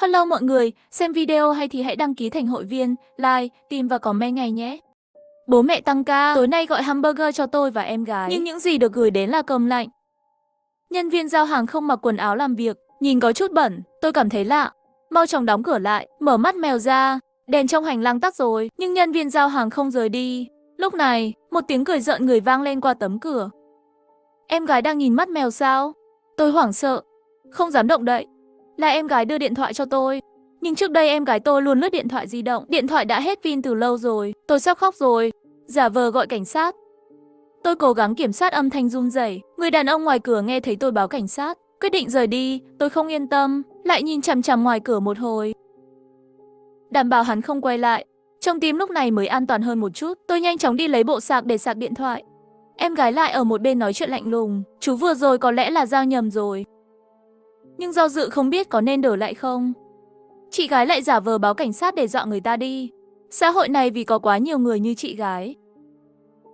Hello mọi người, xem video hay thì hãy đăng ký thành hội viên, like, tìm và comment ngay nhé. Bố mẹ tăng ca, tối nay gọi hamburger cho tôi và em gái. Nhưng những gì được gửi đến là cơm lạnh. Nhân viên giao hàng không mặc quần áo làm việc, nhìn có chút bẩn, tôi cảm thấy lạ. Mau chóng đóng cửa lại, mở mắt mèo ra. Đèn trong hành lang tắt rồi, nhưng nhân viên giao hàng không rời đi. Lúc này, một tiếng cười rợn người vang lên qua tấm cửa. Em gái đang nhìn mắt mèo sao? Tôi hoảng sợ, không dám động đậy. Là em gái đưa điện thoại cho tôi. Nhưng trước đây em gái tôi luôn lướt điện thoại di động. Điện thoại đã hết pin từ lâu rồi. Tôi sắp khóc rồi. Giả vờ gọi cảnh sát. Tôi cố gắng kiểm soát âm thanh run rẩy. Người đàn ông ngoài cửa nghe thấy tôi báo cảnh sát, quyết định rời đi. Tôi không yên tâm, lại nhìn chằm chằm ngoài cửa một hồi. Đảm bảo hắn không quay lại. Trong tim lúc này mới an toàn hơn một chút. Tôi nhanh chóng đi lấy bộ sạc để sạc điện thoại. Em gái lại ở một bên nói chuyện lạnh lùng. Chú vừa rồi có lẽ là giao nhầm rồi. Nhưng do dự không biết có nên đổi lại không. Chị gái lại giả vờ báo cảnh sát để dọa người ta đi. Xã hội này vì có quá nhiều người như chị gái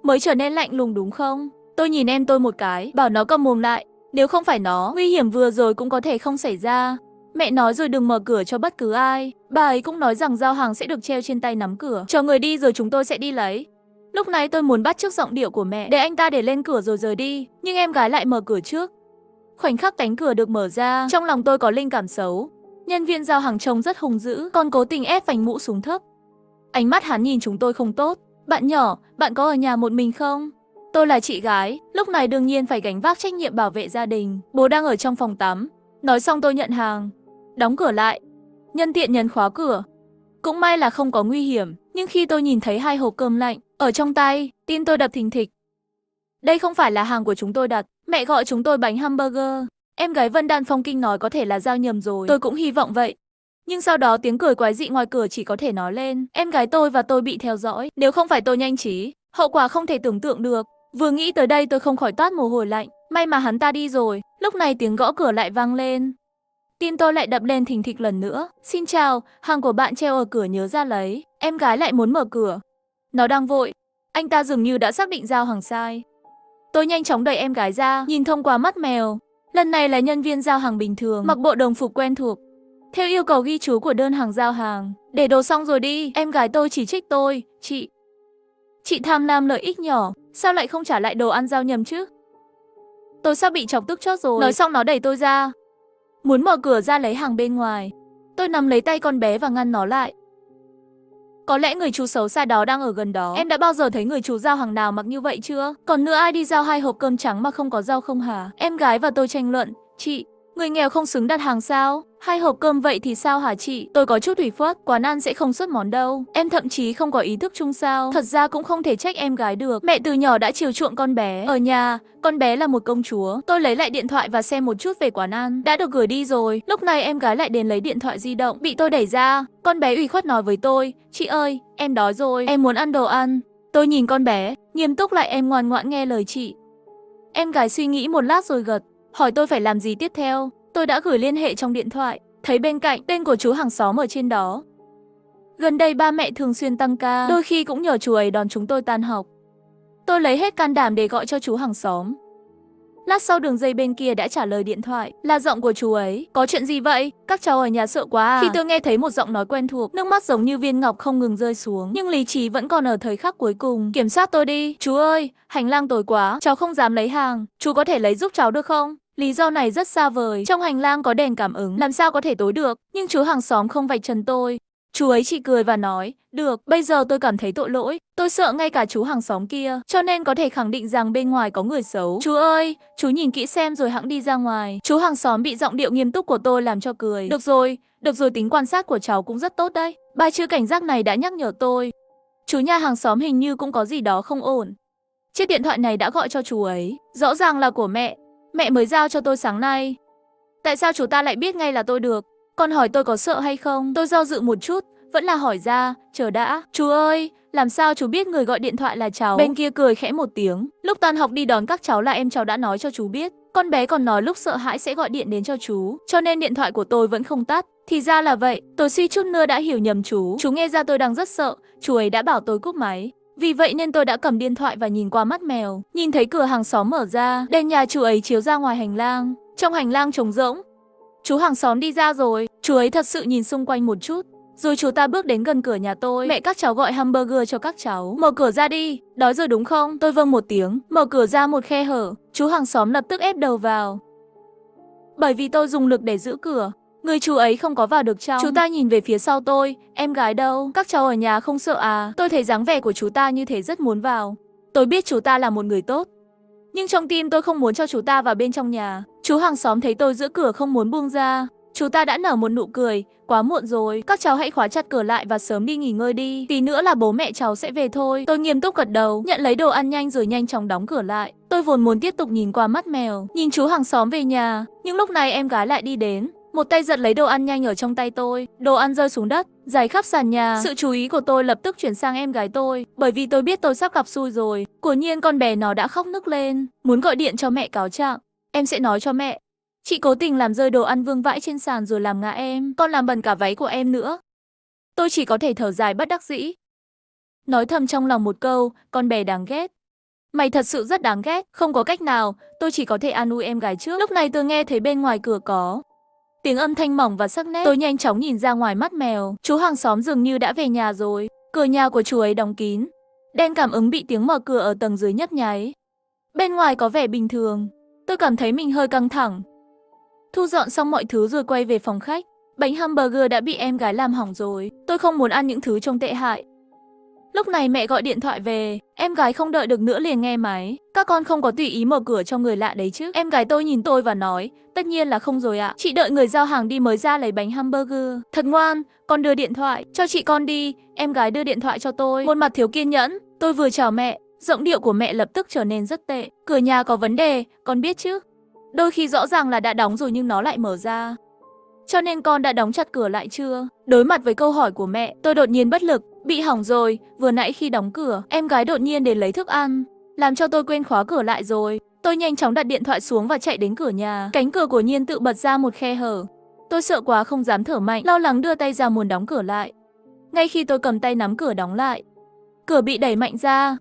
mới trở nên lạnh lùng đúng không? Tôi nhìn em tôi một cái, bảo nó câm mồm lại. Nếu không phải nó, nguy hiểm vừa rồi cũng có thể không xảy ra. Mẹ nói rồi đừng mở cửa cho bất cứ ai. Bà ấy cũng nói rằng giao hàng sẽ được treo trên tay nắm cửa. Chờ người đi rồi chúng tôi sẽ đi lấy. Lúc này tôi muốn bắt chước giọng điệu của mẹ để anh ta để lên cửa rồi rời đi. Nhưng em gái lại mở cửa trước. Khoảnh khắc cánh cửa được mở ra, trong lòng tôi có linh cảm xấu. Nhân viên giao hàng trông rất hung dữ, còn cố tình ép vành mũ xuống thấp. Ánh mắt hắn nhìn chúng tôi không tốt. Bạn nhỏ, bạn có ở nhà một mình không? Tôi là chị gái, lúc này đương nhiên phải gánh vác trách nhiệm bảo vệ gia đình. Bố đang ở trong phòng tắm. Nói xong tôi nhận hàng, đóng cửa lại, nhân tiện nhấn khóa cửa. Cũng may là không có nguy hiểm, nhưng khi tôi nhìn thấy 2 hộp cơm lạnh ở trong tay, tim tôi đập thình thịch. Đây không phải là hàng của chúng tôi đặt, mẹ gọi chúng tôi bánh hamburger. Em gái Vân Đan phong kinh nói có thể là giao nhầm rồi, tôi cũng hy vọng vậy. Nhưng sau đó tiếng cười quái dị ngoài cửa chỉ có thể nói lên, em gái tôi và tôi bị theo dõi. Nếu không phải tôi nhanh trí, hậu quả không thể tưởng tượng được. Vừa nghĩ tới đây tôi không khỏi toát mồ hôi lạnh, may mà hắn ta đi rồi. Lúc này tiếng gõ cửa lại vang lên. Tim tôi lại đập lên thình thịch lần nữa. Xin chào, hàng của bạn treo ở cửa nhớ ra lấy. Em gái lại muốn mở cửa. Nó đang vội, anh ta dường như đã xác định giao hàng sai. Tôi nhanh chóng đẩy em gái ra, nhìn thông qua mắt mèo. Lần này là nhân viên giao hàng bình thường, mặc bộ đồng phục quen thuộc. Theo yêu cầu ghi chú của đơn hàng giao hàng. Để đồ xong rồi đi, em gái tôi chỉ trích tôi. Chị tham lam lợi ích nhỏ, sao lại không trả lại đồ ăn giao nhầm chứ? Tôi sắp bị chọc tức chót rồi. Nói xong nó đẩy tôi ra, muốn mở cửa ra lấy hàng bên ngoài. Tôi nắm lấy tay con bé và ngăn nó lại. Có lẽ người chú xấu xa đó đang ở gần đó. Em đã bao giờ thấy người chú giao hàng nào mặc như vậy chưa? Còn nữa ai đi giao 2 hộp cơm trắng mà không có rau không hả? Em gái và tôi tranh luận. Chị, người nghèo không xứng đặt hàng sao? 2 hộp cơm vậy thì sao hả chị? Tôi có chút ủy khuất, quán ăn sẽ không xuất món đâu. Em thậm chí không có ý thức chung sao? Thật ra cũng không thể trách em gái được. Mẹ từ nhỏ đã chiều chuộng con bé. Ở nhà, con bé là một công chúa. Tôi lấy lại điện thoại và xem một chút về quán ăn. Đã được gửi đi rồi. Lúc này em gái lại đến lấy điện thoại di động, bị tôi đẩy ra. Con bé ủy khuất nói với tôi, chị ơi, em đói rồi, em muốn ăn đồ ăn. Tôi nhìn con bé, nghiêm túc lại em ngoan ngoãn nghe lời chị. Em gái suy nghĩ một lát rồi gật, hỏi tôi phải làm gì tiếp theo. Tôi đã gửi liên hệ trong điện thoại, thấy bên cạnh tên của chú hàng xóm ở trên đó. Gần đây ba mẹ thường xuyên tăng ca, đôi khi cũng nhờ chú ấy đón chúng tôi tan học. Tôi lấy hết can đảm để gọi cho chú hàng xóm. Lát sau đường dây bên kia đã trả lời điện thoại, là giọng của chú ấy. Có chuyện gì vậy? Các cháu ở nhà sợ quá à? Khi tôi nghe thấy một giọng nói quen thuộc, nước mắt giống như viên ngọc không ngừng rơi xuống. Nhưng lý trí vẫn còn ở thời khắc cuối cùng. Kiểm soát tôi đi. Chú ơi, hành lang tối quá, cháu không dám lấy hàng. Chú có thể lấy giúp cháu được không? Lý do này rất xa vời, trong hành lang có đèn cảm ứng, làm sao có thể tối được. Nhưng chú hàng xóm không vạch trần tôi. Chú ấy chỉ cười và nói, được, bây giờ tôi cảm thấy tội lỗi. Tôi sợ ngay cả chú hàng xóm kia, cho nên có thể khẳng định rằng bên ngoài có người xấu. Chú ơi, chú nhìn kỹ xem rồi hẵng đi ra ngoài. Chú hàng xóm bị giọng điệu nghiêm túc của tôi làm cho cười. Được rồi, tính quan sát của cháu cũng rất tốt đấy. 3 chữ cảnh giác này đã nhắc nhở tôi. Chú nhà hàng xóm hình như cũng có gì đó không ổn. Chiếc điện thoại này đã gọi cho chú ấy, rõ ràng là của mẹ. Mẹ mới giao cho tôi sáng nay. Tại sao chú ta lại biết ngay là tôi được? Còn hỏi tôi có sợ hay không? Tôi do dự một chút, vẫn là hỏi ra, chờ đã. Chú ơi, làm sao chú biết người gọi điện thoại là cháu? Bên kia cười khẽ một tiếng. Lúc tan học đi đón các cháu là em cháu đã nói cho chú biết. Con bé còn nói lúc sợ hãi sẽ gọi điện đến cho chú, cho nên điện thoại của tôi vẫn không tắt. Thì ra là vậy, tôi suy chút nữa đã hiểu nhầm chú. Chú nghe ra tôi đang rất sợ, chú ấy đã bảo tôi cúp máy. Vì vậy nên tôi đã cầm điện thoại và nhìn qua mắt mèo. Nhìn thấy cửa hàng xóm mở ra, đèn nhà chú ấy chiếu ra ngoài hành lang. Trong hành lang trống rỗng, Chú hàng xóm đi ra rồi. Chú ấy thật sự nhìn xung quanh một chút. Rồi chú ta bước đến gần cửa nhà tôi. Mẹ các cháu gọi hamburger cho các cháu. Mở cửa ra đi, đói rồi đúng không? Tôi vâng một tiếng, mở cửa ra một khe hở. Chú hàng xóm lập tức ép đầu vào. Bởi vì tôi dùng lực để giữ cửa, người chú ấy không có vào được trong. Chú ta nhìn về phía sau tôi, em gái đâu? Các cháu ở nhà không sợ à? Tôi thấy dáng vẻ của chú ta như thế rất muốn vào. Tôi biết chú ta là một người tốt, nhưng trong tim tôi không muốn cho chú ta vào bên trong nhà. Chú hàng xóm thấy tôi giữ cửa không muốn buông ra. Chú ta đã nở một nụ cười, quá muộn rồi, các cháu hãy khóa chặt cửa lại và sớm đi nghỉ ngơi đi. Tí nữa là bố mẹ cháu sẽ về thôi. Tôi nghiêm túc gật đầu, nhận lấy đồ ăn nhanh rồi nhanh chóng đóng cửa lại. Tôi vốn muốn tiếp tục nhìn qua mắt mèo, nhìn chú hàng xóm về nhà, nhưng lúc này em gái lại đi đến. Một tay giật lấy đồ ăn nhanh ở trong tay tôi, đồ ăn rơi xuống đất, rải khắp sàn nhà. Sự chú ý của tôi lập tức chuyển sang em gái tôi, bởi vì tôi biết tôi sắp gặp xui rồi. Quả nhiên con bé nó đã khóc nức lên, muốn gọi điện cho mẹ cáo trạng. Em sẽ nói cho mẹ, chị cố tình làm rơi đồ ăn vương vãi trên sàn rồi làm ngã em, còn làm bẩn cả váy của em nữa. Tôi chỉ có thể thở dài bất đắc dĩ, nói thầm trong lòng một câu, con bé đáng ghét. Mày thật sự rất đáng ghét. Không có cách nào, tôi chỉ có thể an ủi em gái trước. Lúc này tôi nghe thấy bên ngoài cửa có tiếng âm thanh mỏng và sắc nét. Tôi nhanh chóng nhìn ra ngoài mắt mèo. Chú hàng xóm dường như đã về nhà rồi. Cửa nhà của chú ấy đóng kín. Đen cảm ứng bị tiếng mở cửa ở tầng dưới nhấp nháy. Bên ngoài có vẻ bình thường. Tôi cảm thấy mình hơi căng thẳng. Thu dọn xong mọi thứ rồi quay về phòng khách. Bánh hamburger đã bị em gái làm hỏng rồi. Tôi không muốn ăn những thứ trông tệ hại. Lúc này mẹ gọi điện thoại về, em gái không đợi được nữa liền nghe máy. Các con không có tùy ý mở cửa cho người lạ đấy chứ? Em gái tôi nhìn tôi và nói, tất nhiên là không rồi ạ. Chị đợi người giao hàng đi mới ra lấy bánh hamburger. Thật ngoan, con đưa điện thoại, cho chị con đi. Em gái đưa điện thoại cho tôi, một mặt thiếu kiên nhẫn. Tôi vừa chào mẹ, giọng điệu của mẹ lập tức trở nên rất tệ. Cửa nhà có vấn đề, con biết chứ? Đôi khi rõ ràng là đã đóng rồi nhưng nó lại mở ra. Cho nên con đã đóng chặt cửa lại chưa? Đối mặt với câu hỏi của mẹ, tôi đột nhiên bất lực. Bị hỏng rồi, vừa nãy khi đóng cửa, em gái đột nhiên đến lấy thức ăn, làm cho tôi quên khóa cửa lại rồi. Tôi nhanh chóng đặt điện thoại xuống và chạy đến cửa nhà. Cánh cửa của Nhiên tự bật ra một khe hở. Tôi sợ quá không dám thở mạnh, lo lắng đưa tay ra muốn đóng cửa lại. Ngay khi tôi cầm tay nắm cửa đóng lại, cửa bị đẩy mạnh ra.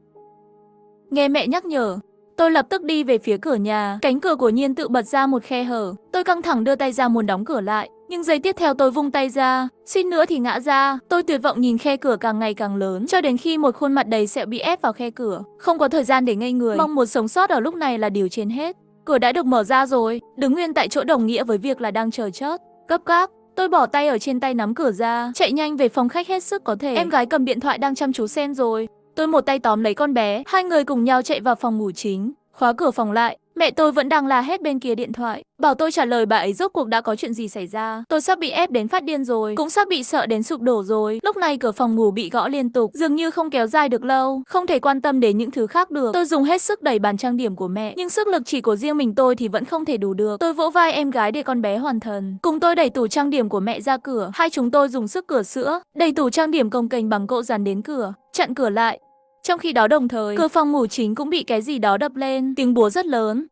Nghe mẹ nhắc nhở, tôi lập tức đi về phía cửa nhà. Cánh cửa của Nhiên tự bật ra một khe hở. Tôi căng thẳng đưa tay ra muốn đóng cửa lại. Nhưng giây tiếp theo tôi vung tay ra, suýt nữa thì ngã ra. Tôi tuyệt vọng nhìn khe cửa càng ngày càng lớn, cho đến khi một khuôn mặt đầy sẹo bị ép vào khe cửa. Không có thời gian để ngây người, mong muốn sống sót ở lúc này là điều trên hết. Cửa đã được mở ra rồi, đứng nguyên tại chỗ đồng nghĩa với việc là đang chờ chớt. Gấp gáp, tôi bỏ tay ở trên tay nắm cửa ra, chạy nhanh về phòng khách hết sức có thể. Em gái cầm điện thoại đang chăm chú xem rồi. Tôi một tay tóm lấy con bé, hai người cùng nhau chạy vào phòng ngủ chính, khóa cửa phòng lại. Mẹ tôi vẫn đang la hét bên kia điện thoại, bảo tôi trả lời bà ấy rốt cuộc đã có chuyện gì xảy ra. Tôi sắp bị ép đến phát điên rồi, cũng sắp bị sợ đến sụp đổ rồi. Lúc này cửa phòng ngủ bị gõ liên tục, dường như không kéo dài được lâu, không thể quan tâm đến những thứ khác được. Tôi dùng hết sức đẩy bàn trang điểm của mẹ, nhưng sức lực chỉ của riêng mình tôi thì vẫn không thể đủ được. Tôi vỗ vai em gái để con bé hoàn thần, cùng tôi đẩy tủ trang điểm của mẹ ra cửa. Hai chúng tôi dùng sức cửa sữa, đẩy tủ trang điểm cồng kềnh bằng gỗ dán đến cửa, chặn cửa lại. Trong khi đó đồng thời, cửa phòng ngủ chính cũng bị cái gì đó đập lên, tiếng búa rất lớn.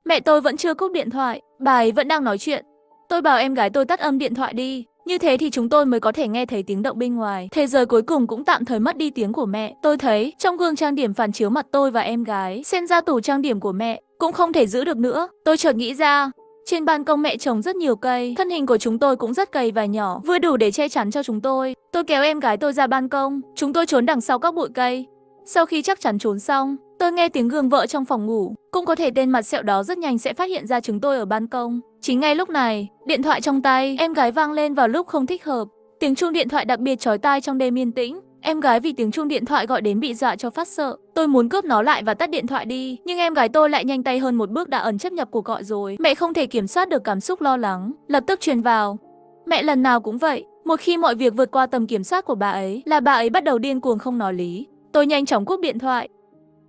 Mẹ tôi vẫn chưa cúp điện thoại, bà ấy vẫn đang nói chuyện. Tôi bảo em gái tôi tắt âm điện thoại đi, như thế thì chúng tôi mới có thể nghe thấy tiếng động bên ngoài. Thế giới cuối cùng cũng tạm thời mất đi tiếng của mẹ. Tôi thấy trong gương trang điểm phản chiếu mặt tôi và em gái, xem ra tủ trang điểm của mẹ cũng không thể giữ được nữa. Tôi chợt nghĩ ra, trên ban công mẹ trồng rất nhiều cây, thân hình của chúng tôi cũng rất gầy và nhỏ, vừa đủ để che chắn cho chúng tôi. Tôi kéo em gái tôi ra ban công, chúng tôi trốn đằng sau các bụi cây. Sau khi chắc chắn trốn xong, tôi nghe tiếng gương vợ trong phòng ngủ, cũng có thể tên mặt sẹo đó rất nhanh sẽ phát hiện ra chúng tôi ở ban công. Chính ngay lúc này, điện thoại trong tay em gái vang lên vào lúc không thích hợp. Tiếng chuông điện thoại đặc biệt chói tai trong đêm yên tĩnh. Em gái vì tiếng chuông điện thoại gọi đến bị dọa cho phát sợ. Tôi muốn cướp nó lại và tắt điện thoại đi, nhưng em gái tôi lại nhanh tay hơn một bước đã ấn chấp nhập cuộc gọi rồi. Mẹ không thể kiểm soát được cảm xúc lo lắng, lập tức truyền vào. Mẹ lần nào cũng vậy, một khi mọi việc vượt qua tầm kiểm soát của bà ấy là bà ấy bắt đầu điên cuồng không nói lý. Tôi nhanh chóng cúp điện thoại.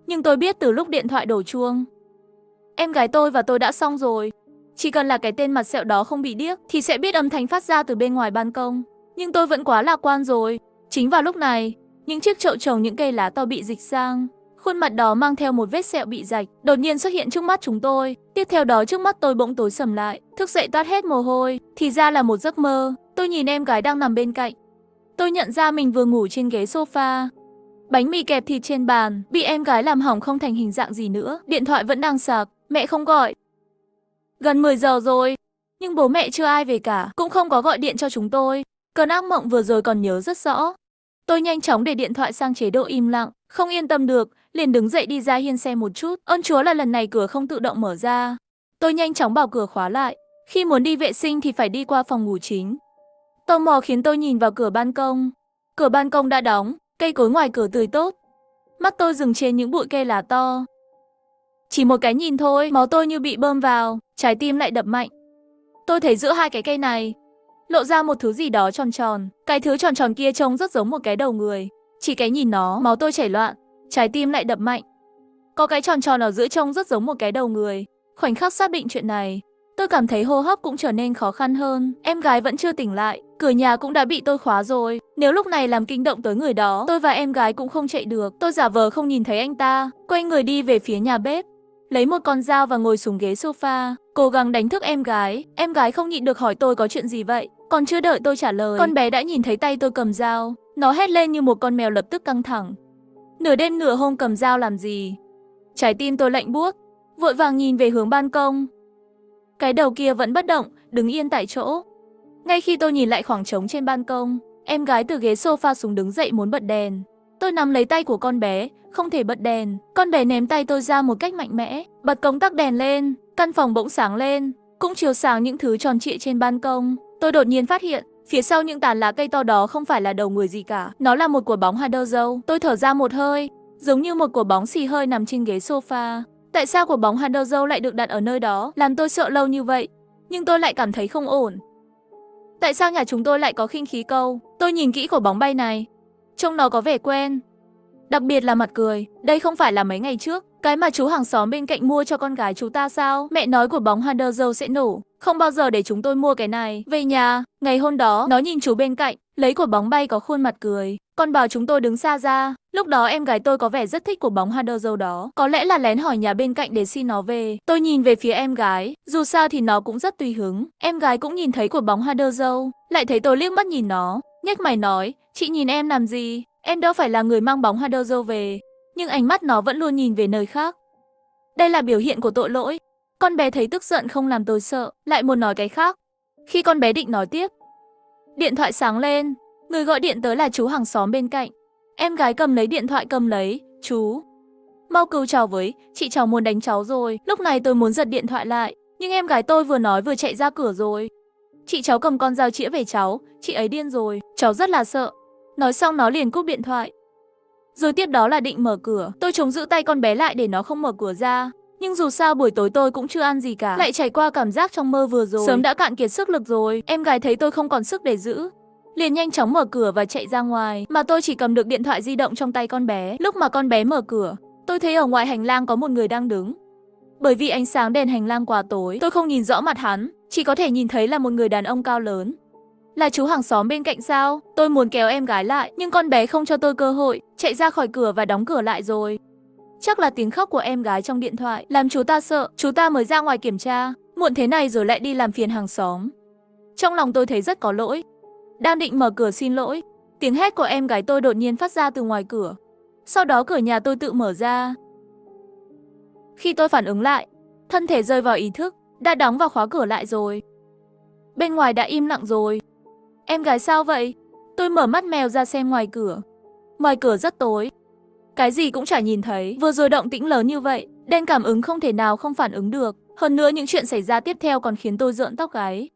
Nhưng tôi biết từ lúc điện thoại đổ chuông, em gái tôi và tôi đã xong rồi. Chỉ cần là cái tên mặt sẹo đó không bị điếc thì sẽ biết âm thanh phát ra từ bên ngoài ban công. Nhưng tôi vẫn quá lạc quan rồi. Chính vào lúc này, những chiếc chậu trồng những cây lá to bị dịch sang. Khuôn mặt đó mang theo một vết sẹo bị rạch, đột nhiên xuất hiện trước mắt chúng tôi. Tiếp theo đó trước mắt tôi bỗng tối sầm lại, thức dậy toát hết mồ hôi. Thì ra là một giấc mơ. Tôi nhìn em gái đang nằm bên cạnh. Tôi nhận ra mình vừa ngủ trên ghế sofa. Bánh mì kẹp thịt trên bàn, bị em gái làm hỏng không thành hình dạng gì nữa. Điện thoại vẫn đang sạc, mẹ không gọi. Gần 10 giờ rồi, Nhưng bố mẹ chưa ai về cả, cũng không có gọi điện cho chúng tôi. Cơn ác mộng vừa rồi còn nhớ rất rõ. Tôi nhanh chóng để điện thoại sang chế độ im lặng, không yên tâm được, liền đứng dậy đi ra hiên xe một chút. Ơn Chúa là lần này cửa không tự động mở ra. Tôi nhanh chóng bảo cửa khóa lại. Khi muốn đi vệ sinh thì phải đi qua phòng ngủ chính. Tò mò khiến tôi nhìn vào cửa ban công. Cửa ban công đã đóng, cây cối ngoài cửa tươi tốt. Mắt tôi dừng trên những bụi cây lá to. Chỉ một cái nhìn thôi, máu tôi như bị bơm vào, trái tim lại đập mạnh. Tôi thấy giữa hai cái cây này lộ ra một thứ gì đó tròn tròn. Cái thứ tròn tròn kia trông rất giống một cái đầu người. Chỉ cái nhìn nó, máu tôi chảy loạn, trái tim lại đập mạnh. Có cái tròn tròn ở giữa trông rất giống một cái đầu người. Khoảnh khắc xác định chuyện này, tôi cảm thấy hô hấp cũng trở nên khó khăn hơn. Em gái vẫn chưa tỉnh lại, cửa nhà cũng đã bị tôi khóa rồi. Nếu lúc này làm kinh động tới người đó, tôi và em gái cũng không chạy được. Tôi giả vờ không nhìn thấy anh ta, quay người đi về phía nhà bếp, lấy một con dao và ngồi xuống ghế sofa, cố gắng đánh thức em gái. Em gái không nhịn được hỏi tôi có chuyện gì vậy. Còn chưa đợi tôi trả lời, con bé đã nhìn thấy tay tôi cầm dao. Nó hét lên như một con mèo lập tức căng thẳng. Nửa đêm nửa hôm cầm dao làm gì? Trái tim tôi lạnh buốt, vội vàng nhìn về hướng ban công. Cái đầu kia vẫn bất động, đứng yên tại chỗ. Ngay khi tôi nhìn lại khoảng trống trên ban công, em gái từ ghế sofa xuống đứng dậy muốn bật đèn. Tôi nắm lấy tay của con bé, không thể bật đèn. Con bé ném tay tôi ra một cách mạnh mẽ, bật công tắc đèn lên, căn phòng bỗng sáng lên, cũng chiếu sáng những thứ tròn trịa trên ban công. Tôi đột nhiên phát hiện, phía sau những tàn lá cây to đó không phải là đầu người gì cả, nó là một quả bóng hạt dâu. Tôi thở ra một hơi, giống như một quả bóng xì hơi nằm trên ghế sofa. Tại sao quả bóng hạt dâu lại được đặt ở nơi đó, làm tôi sợ lâu như vậy? Nhưng tôi lại cảm thấy không ổn. Tại sao nhà chúng tôi lại có khinh khí cầu? Tôi nhìn kỹ quả bóng bay này, trông nó có vẻ quen. Đặc biệt là mặt cười, đây không phải là mấy ngày trước, cái mà chú hàng xóm bên cạnh mua cho con gái chú ta sao? Mẹ nói quả bóng hạt dâu sẽ nổ, không bao giờ để chúng tôi mua cái này. Về nhà, ngày hôm đó, nó nhìn chú bên cạnh, lấy quả bóng bay có khuôn mặt cười, còn bảo chúng tôi đứng xa ra. Lúc đó em gái tôi có vẻ rất thích quả bóng hạt dâu đó, có lẽ là lén hỏi nhà bên cạnh để xin nó về. Tôi nhìn về phía em gái, dù sao thì nó cũng rất tùy hứng. Em gái cũng nhìn thấy quả bóng hạt dâu, lại thấy tôi liếc mắt nhìn nó, nhếch mày nói, chị nhìn em làm gì? Em đâu phải là người mang bóng hạt dâu về. Nhưng ánh mắt nó vẫn luôn nhìn về nơi khác. Đây là biểu hiện của tội lỗi. Con bé thấy tức giận không làm tôi sợ, lại muốn nói cái khác. Khi con bé định nói tiếp, điện thoại sáng lên. Người gọi điện tới là chú hàng xóm bên cạnh. Em gái cầm lấy điện thoại, cầm lấy. Chú, mau cứu cháu với, chị cháu muốn đánh cháu rồi. Lúc này tôi muốn giật điện thoại lại, nhưng em gái tôi vừa nói vừa chạy ra cửa rồi. Chị cháu cầm con dao chĩa về cháu, chị ấy điên rồi, cháu rất là sợ. Nói xong nó liền cúp điện thoại. Rồi tiếp đó là định mở cửa, tôi chống giữ tay con bé lại để nó không mở cửa ra. Nhưng dù sao buổi tối tôi cũng chưa ăn gì cả, lại trải qua cảm giác trong mơ vừa rồi, sớm đã cạn kiệt sức lực rồi. Em gái thấy tôi không còn sức để giữ, liền nhanh chóng mở cửa và chạy ra ngoài, mà tôi chỉ cầm được điện thoại di động trong tay con bé. Lúc mà con bé mở cửa, tôi thấy ở ngoài hành lang có một người đang đứng. Bởi vì ánh sáng đèn hành lang quá tối, tôi không nhìn rõ mặt hắn, chỉ có thể nhìn thấy là một người đàn ông cao lớn. Là chú hàng xóm bên cạnh sao? Tôi muốn kéo em gái lại, nhưng con bé không cho tôi cơ hội, chạy ra khỏi cửa và đóng cửa lại rồi. Chắc là tiếng khóc của em gái trong điện thoại làm chú ta sợ, chú ta mới ra ngoài kiểm tra, muộn thế này rồi lại đi làm phiền hàng xóm. Trong lòng tôi thấy rất có lỗi. Đang định mở cửa xin lỗi, tiếng hét của em gái tôi đột nhiên phát ra từ ngoài cửa. Sau đó cửa nhà tôi tự mở ra. Khi tôi phản ứng lại, thân thể rơi vào ý thức, đã đóng và khóa cửa lại rồi. Bên ngoài đã im lặng rồi. Em gái sao vậy? Tôi mở mắt mèo ra xem ngoài cửa. Ngoài cửa rất tối, cái gì cũng chả nhìn thấy. Vừa rồi động tĩnh lớn như vậy, đen cảm ứng không thể nào không phản ứng được. Hơn nữa những chuyện xảy ra tiếp theo còn khiến tôi rợn tóc gáy.